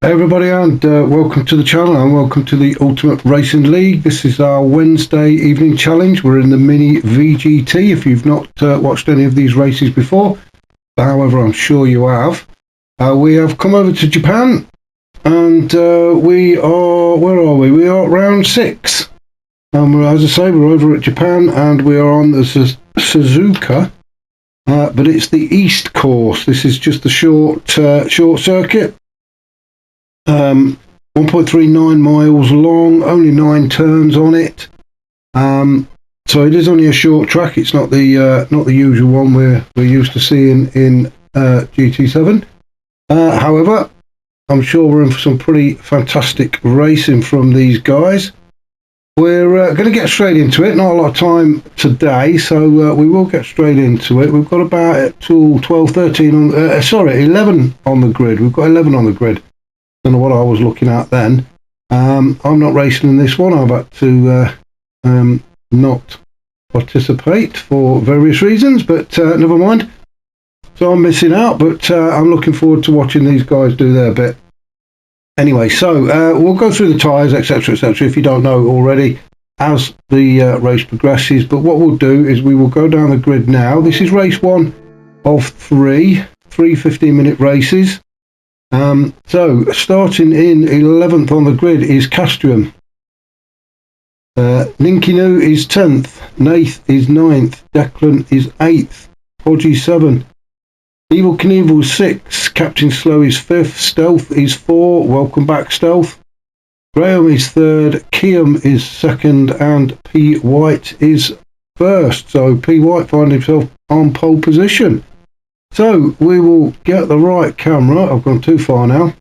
Hey everybody, and welcome to the channel and welcome to the Ultimate Racing League. This is our Wednesday evening challenge. We're in the mini VGT. If you've not watched any of these races before, however I'm sure you have, we have come over to Japan, and we are, where are we? We are at round 6. As I say, we're over at Japan and we are on the Suzuka, but it's the East course. This is just a short circuit. 1.39 miles long, only 9 turns on it. So it is only a short track. It's not the usual one we're used to seeing in GT7. However, I'm sure we're in for some pretty fantastic racing from these guys. We're going to get straight into it. Not a lot of time today, so we will get straight into it. We've got about 12, 13 on, 11 on the grid. We've got 11 on the grid. Don't know what I was looking at then. I'm not racing in this one. I've had to not participate for various reasons, but never mind. So I'm missing out, but I'm looking forward to watching these guys do their bit. Anyway, so we'll go through the tyres, etc., etc., if you don't know already, as the race progresses. But what we'll do is we will go down the grid now. This is race 1 of 3 15-minute races. So starting in 11th on the grid is Castrium. Ninkinu is 10th, Nath is 9th, Declan is 8th, Podgy 7, Evil Knievel is 6, Captain Slow is 5th, Stealth is 4, welcome back Stealth, Graham is 3rd, Kiam is 2nd, and P White is 1st. So P White finds himself on pole position. So we will get the right camera. I've gone too far now.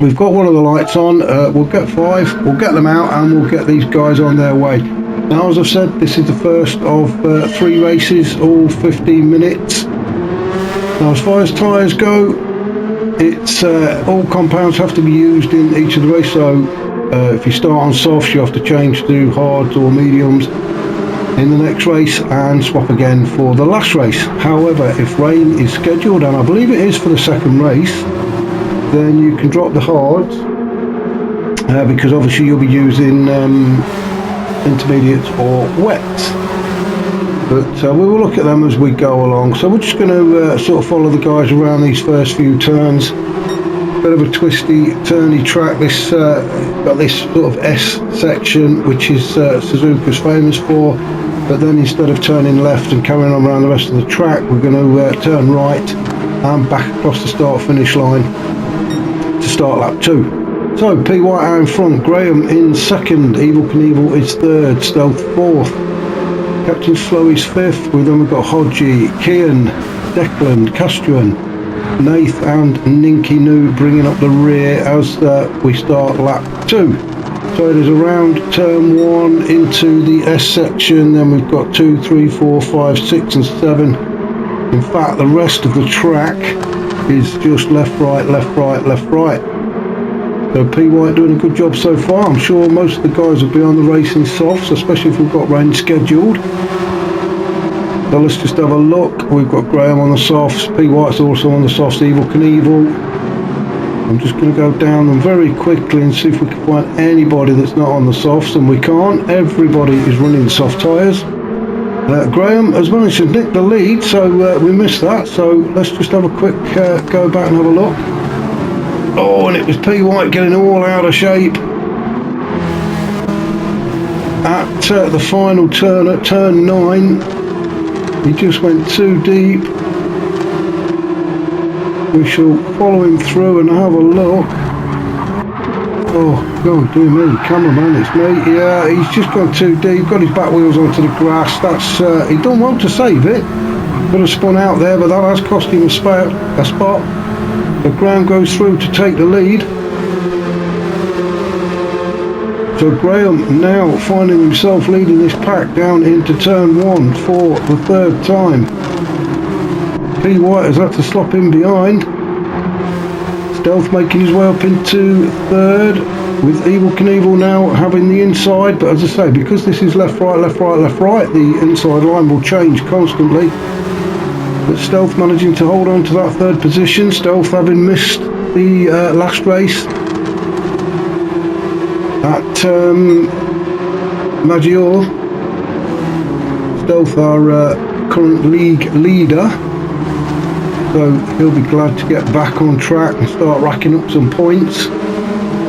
We've got one of the lights on. We'll get 5. We'll get them out and we'll get these guys on their way. Now, as I've said, this is the first of 3 races, all 15 minutes. Now, as far as tyres go, it's all compounds have to be used in each of the races. So if you start on softs, you have to change to hards or mediums in the next race and swap again for the last race. However, if rain is scheduled, and I believe it is for the second race, then you can drop the hards because obviously you'll be using intermediates or wets. But we will look at them as we go along. So we're just going to sort of follow the guys around these first few turns. Bit of a twisty, turny track. This got this sort of S section, which is Suzuka's famous for. But then instead of turning left and carrying on around the rest of the track, we're going to turn right and back across the start-finish line to start lap 2. So P White out in front, Graham in 2nd, Evil Knievel is 3rd, Stealth 4th, Captain Slow is 5th. We've got Hodgie, Kian, Declan, Castrian, Nath and Ninkinu bringing up the rear as we start lap 2. So it is around turn 1 into the S section, then we've got 2, 3, 4, 5, 6 and 7. In fact, the rest of the track is just left, right, left, right, left, right. So P White doing a good job so far. I'm sure most of the guys will be on the racing softs, especially if we've got rain scheduled. So let's just have a look. We've got Graham on the softs, P White's also on the softs, Evil Knievel. I'm just going to go down them very quickly and see if we can find anybody that's not on the softs, and we can't. Everybody is running soft tyres. Graham has managed to nick the lead, so we missed that. So let's just have a quick go back and have a look. Oh, and it was P White getting all out of shape at the final turn at turn 9. He just went too deep. We shall follow him through and have a look. Oh, God, dear me, cameraman, it's me. Yeah, he's just gone too deep, got his back wheels onto the grass. That's he done well to save it. Could have spun out there, but that has cost him a spot. The Graham goes through to take the lead. So Graham now finding himself leading this pack down into turn 1 for the 3rd time. P White has had to slop in behind. Stealth making his way up into 3rd, with Evil Knievel now having the inside. But as I say, because this is left, right, left, right, left, right, the inside line will change constantly. But Stealth managing to hold on to that 3rd position. Stealth having missed the last race at Maggiore. Stealth, our current league leader, so he'll be glad to get back on track and start racking up some points.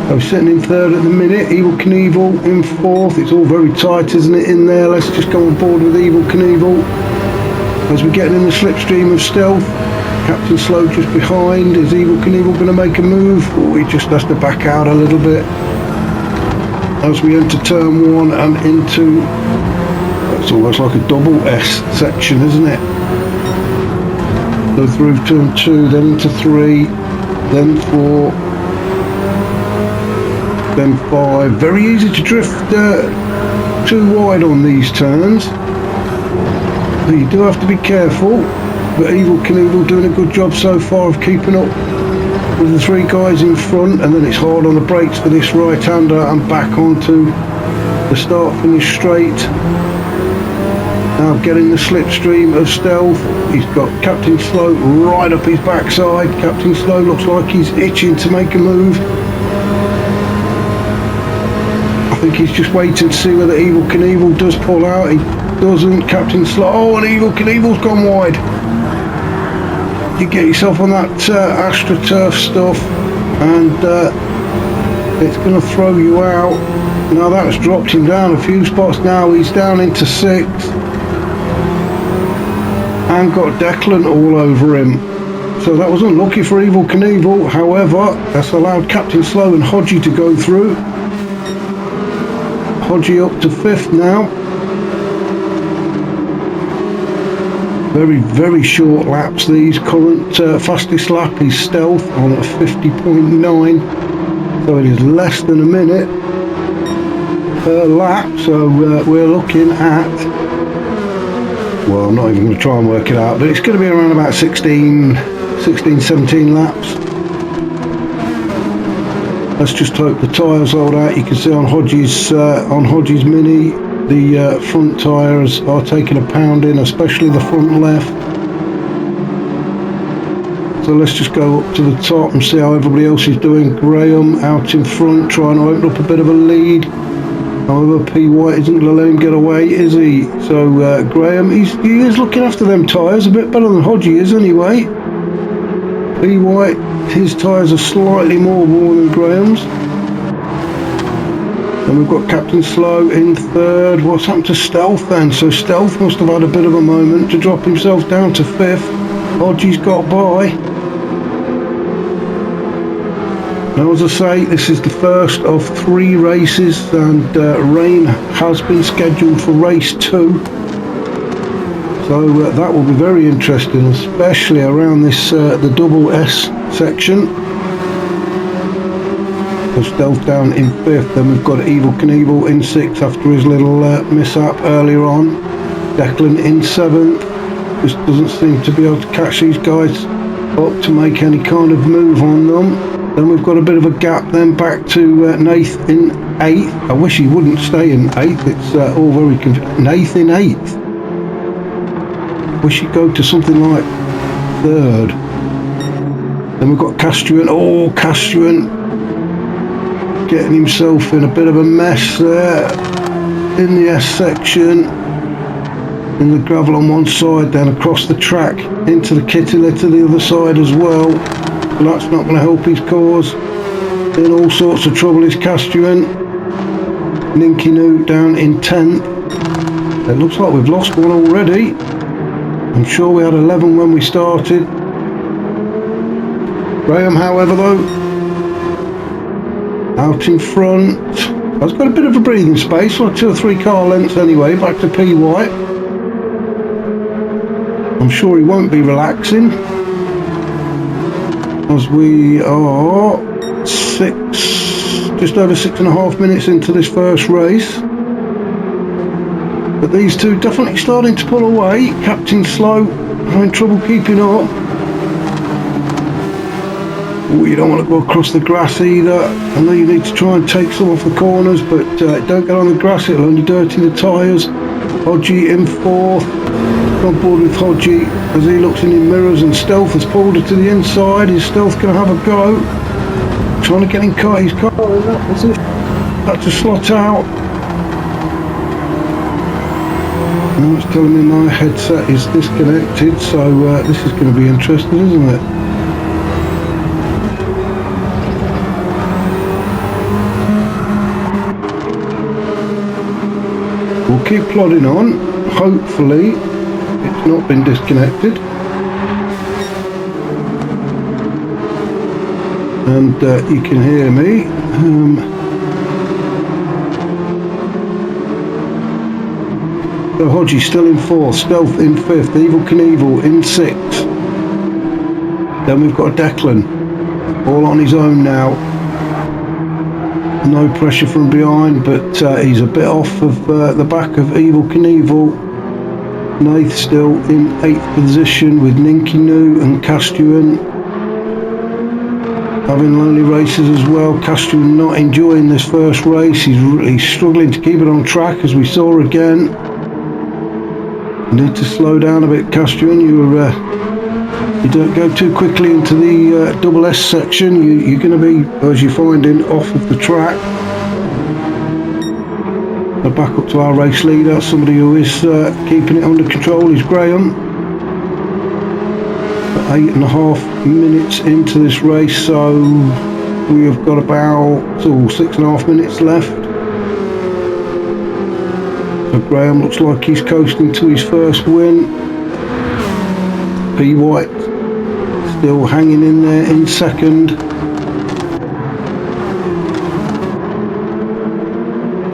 So sitting in third at the minute, Evil Knievel in fourth. It's all very tight, isn't it, in there? Let's just go on board with Evil Knievel as we're getting in the slipstream of Stealth. Captain Slow just behind. Is Evil Knievel going to make a move? Oh, he just has to back out a little bit as we enter turn one and into, it's almost like a double S section, isn't it? Go through turn two, then into three, then four, then five. Very easy to drift too wide on these turns, but you do have to be careful. But Evil Knievel doing a good job so far of keeping up with the three guys in front, and then it's hard on the brakes for this right-hander and back onto the start-finish straight. Now getting the slipstream of Stealth. He's got Captain Slow right up his backside. Captain Slow looks like he's itching to make a move. I think he's just waiting to see whether Evil Knievel does pull out. He doesn't. Captain Slow, oh, and Evil Knievel's gone wide. You get yourself on that AstroTurf stuff and it's going to throw you out. Now that's dropped him down a few spots. Now he's down into sixth and got Declan all over him. So that was unlucky for Evil Knievel. However, that's allowed Captain Slow and Hodgie to go through. Hodgie up to fifth now. Very, very short laps these. Current fastest lap is Stealth on a 50.9, so it is less than a minute per lap. So we're looking at, well, I'm not even going to try and work it out, but it's going to be around about 16, 17 laps. Let's just hope the tyres hold out. You can see on Hodgie's Mini, the front tyres are taking a pounding, especially the front left. So let's just go up to the top and see how everybody else is doing. Graham out in front, trying to open up a bit of a lead. However, P. White isn't going to let him get away, is he? So Graham, he is looking after them tyres a bit better than Hodgie is anyway. P. White, his tyres are slightly more worn than Graham's. And we've got Captain Slow in third. What's happened to Stealth then? So Stealth must have had a bit of a moment to drop himself down to fifth. Hodgie's got by. Now, as I say, this is the first of 3 races, and rain has been scheduled for race 2. So that will be very interesting, especially around this the double S section. Stealth down in 5th, then we've got Evil Knievel in 6th after his little mishap earlier on. Declan in 7th, just doesn't seem to be able to catch these guys up to make any kind of move on them. Then we've got a bit of a gap then back to Nath in 8th. I wish he wouldn't stay in 8th, it's all very confusing. Nath in 8th. Wish he'd go to something like 3rd. Then we've got Castruan. Oh, Castruan getting himself in a bit of a mess there in the S section, in the gravel on one side, then across the track into the Kittiler to the other side as well. But that's not going to help his cause. In all sorts of trouble is Castruan. Ninkinu down in 10th. It looks like we've lost one already. I'm sure we had 11 when we started. Graham, however, though, out in front. I've got a bit of a breathing space, like 2 or 3 car lengths anyway, back to P. White. I'm sure he won't be relaxing, as we are just over 6.5 minutes into this first race. But these two definitely starting to pull away. Captain Slow having trouble keeping up. Ooh, you don't want to go across the grass either. I know you need to try and take some off the corners, but don't get on the grass, it'll only dirty the tyres. Hodgie in 4th. On board with Hodgie as he looks in the mirrors, and Stealth has pulled it to the inside. Is Stealth going to have a go? trying to get his car in that position. Had to slot out. Now it's telling me my headset is disconnected, so this is going to be interesting, isn't it? We'll keep plodding on. Hopefully it's not been disconnected. And you can hear me. So Hodgie still in 4th, Stealth in 5th, Evil Knievel in 6th. Then we've got Declan, all on his own now. No pressure from behind, but he's a bit off of the back of Evil Knievel. Nath still in 8th position with Ninkinu and Castuan having lonely races as well. Castuan not enjoying this first race. He's really struggling to keep it on track, as we saw again. You need to slow down a bit, Castuan. You don't go too quickly into the double S section. You're going to be, as you're finding, off of the track. So back up to our race leader, somebody who is keeping it under control, is Graham. 8.5 minutes into this race, so we have got about 6.5 minutes left. So Graham looks like he's coasting to his first win. P. White still hanging in there in 2nd.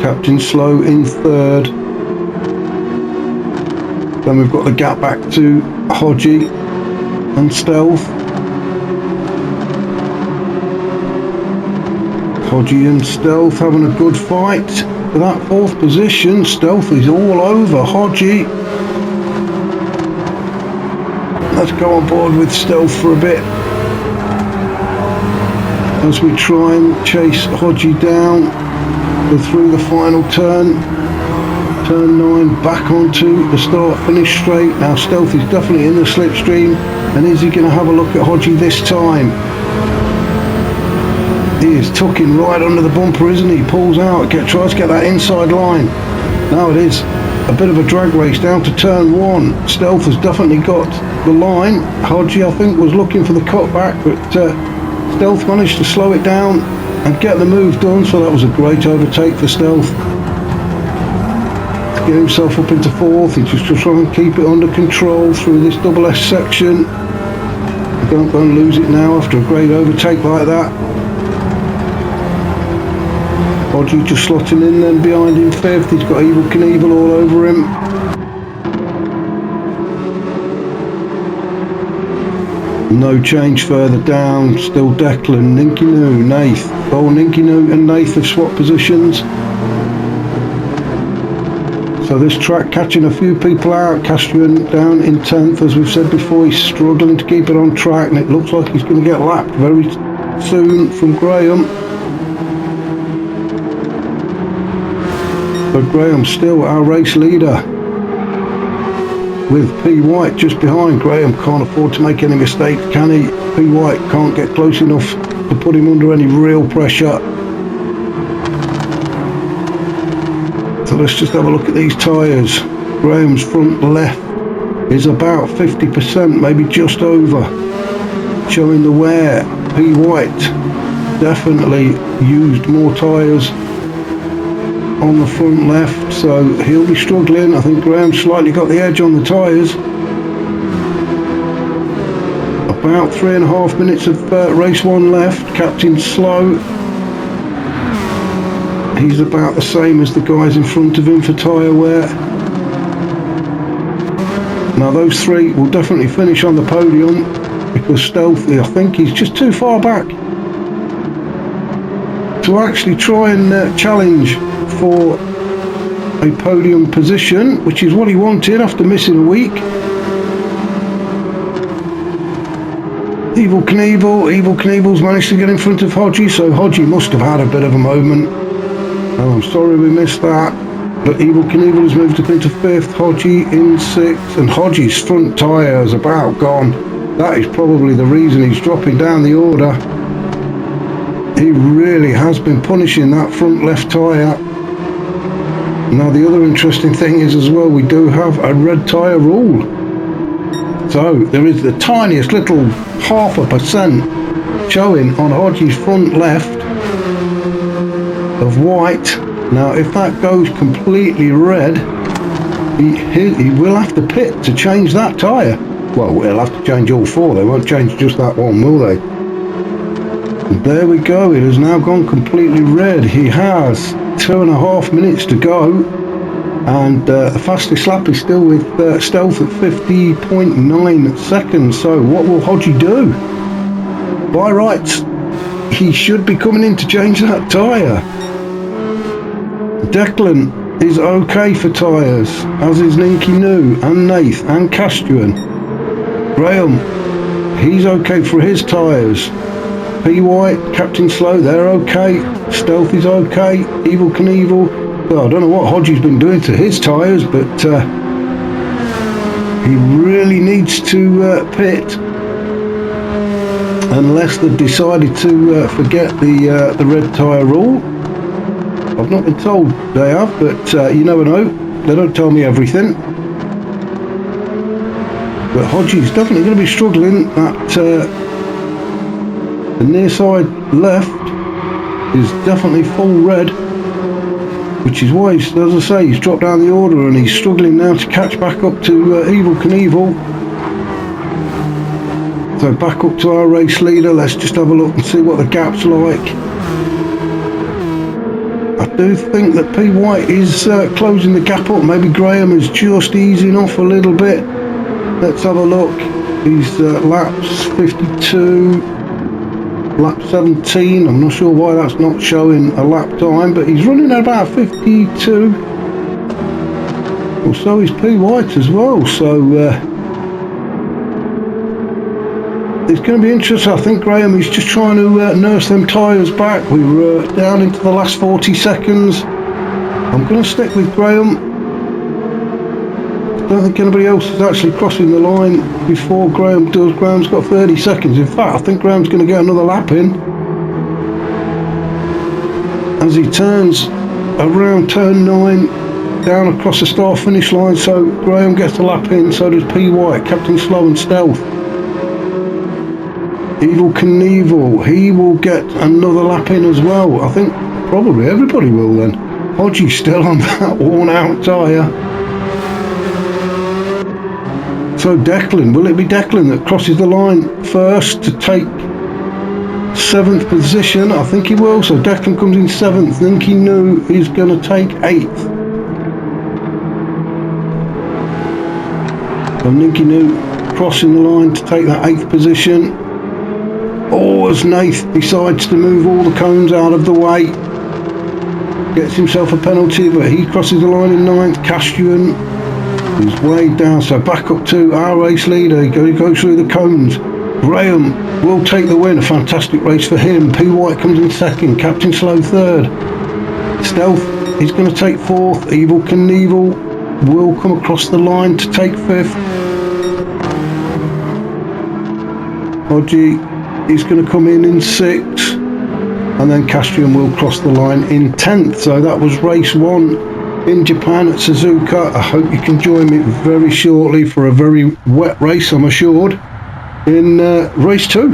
Captain Slow in 3rd. Then we've got the gap back to Hodgie and Stealth. Hodgie and Stealth having a good fight for that 4th position. Stealth is all over Hodgie. Let's go on board with Stealth for a bit as we try and chase Hodgie down. Go through the final turn. Turn 9 back onto the start finish straight. Now Stealth is definitely in the slipstream, and is he going to have a look at Hodgie this time? He is tucking right under the bumper, isn't he? Pulls out, tries to get that inside line. Now it is a bit of a drag race down to turn 1. Stealth has definitely got the line. Hodgie, I think, was looking for the cutback, but Stealth managed to slow it down and get the move done, so that was a great overtake for Stealth. To get himself up into 4th, he's just trying to keep it under control through this double S section. Don't go and lose it now after a great overtake like that. Hodgie just slotting in then behind him 5th. He's got Evil Knievel all over him. No change further down, still Declan, Ninkinu, Nath. Oh, Ninkinu and Nath have swapped positions. So this track catching a few people out. Castrian down in 10th, as we've said before. He's struggling to keep it on track, and it looks like he's going to get lapped very soon from Graham. But Graham still our race leader, with P. White just behind. Graham can't afford to make any mistakes, can he? P. White can't get close enough to put him under any real pressure. So let's just have a look at these tyres. Graham's front left is about 50%, maybe just over, showing the wear. P. White definitely used more tyres on the front left, so he'll be struggling. I think Graham slightly got the edge on the tyres. About 3.5 minutes of race 1 left. Captain Slow, he's about the same as the guys in front of him for tyre wear. Now those three will definitely finish on the podium, because Stealthy, I think he's just too far back to actually try and challenge for a podium position, which is what he wanted after missing a week. Evil Knievel's managed to get in front of Hodgie, so Hodgie must have had a bit of a moment. Oh, I'm sorry we missed that. But Evil Knievel has moved up into 5th, Hodgie in 6th, and Hodgie's front tyre is about gone. That is probably the reason he's dropping down the order. He really has been punishing that front left tyre. Now the other interesting thing is as well, we do have a red tyre rule. So there is the tiniest little 0.5% showing on Hodges' front left of white. Now if that goes completely red, he will have to pit to change that tyre. Well, we'll have to change all four. They won't change just that one, will they? And there we go. It has now gone completely red. He has 2.5 minutes to go, and the fastest lap is still with Stealth at 50.9 seconds. So what will Hodgie do? By rights, he should be coming in to change that tyre. Declan is okay for tyres, as is Ninky New and Nath and Castrian. Graham, he's okay for his tyres. P. White, Captain Slow, they're okay. Stealth is okay. Evil Knievel, well, I don't know what Hodgie's been doing to his tyres, but he really needs to pit, unless they've decided to forget the red tyre rule. I've not been told they have, but you never know. They don't tell me everything. But Hodgie's definitely going to be struggling. That the near side left is definitely full red, which is why, as I say, he's dropped down the order and he's struggling now to catch back up to Evil Knievel. So back up to our race leader. Let's just have a look and see what the gap's like. I do think that P. White is closing the gap up. Maybe Graham is just easing off a little bit. Let's have a look. He's laps 52, lap 17. I'm not sure why that's not showing a lap time, but he's running at about 52. Well, so is P. White as well. So it's going to be interesting. I think Graham is just trying to nurse them tyres back. We were down into the last 40 seconds. I'm going to stick with Graham. I don't think anybody else is actually crossing the line before Graham does. Graham's got 30 seconds. In fact, I think Graham's going to get another lap in as he turns around turn 9 down across the start finish line. So Graham gets a lap in, so does P. White, Captain Slow and Stealth. Evil Knievel, he will get another lap in as well. I think probably everybody will then. Hodgie's still on that worn out tyre. So Declan, will it be Declan that crosses the line first to take 7th position? I think he will. So Declan comes in 7th. Ninky New is going to take 8th. So Ninky New crossing the line to take that 8th position. Oh, as Nath decides to move all the cones out of the way. Gets himself a penalty, but he crosses the line in 9th. Castrian is way down, so back up to our race leader. He goes through the cones. Graham will take the win. A fantastic race for him. P. White comes in 2nd. Captain Slow 3rd. Stealth is going to take 4th. Evil Knievel will come across the line to take 5th. Hodgie is going to come in 6th. And then Castrian will cross the line in 10th. So that was race 1 in Japan at Suzuka. I hope you can join me very shortly for a very wet race, I'm assured, in race 2.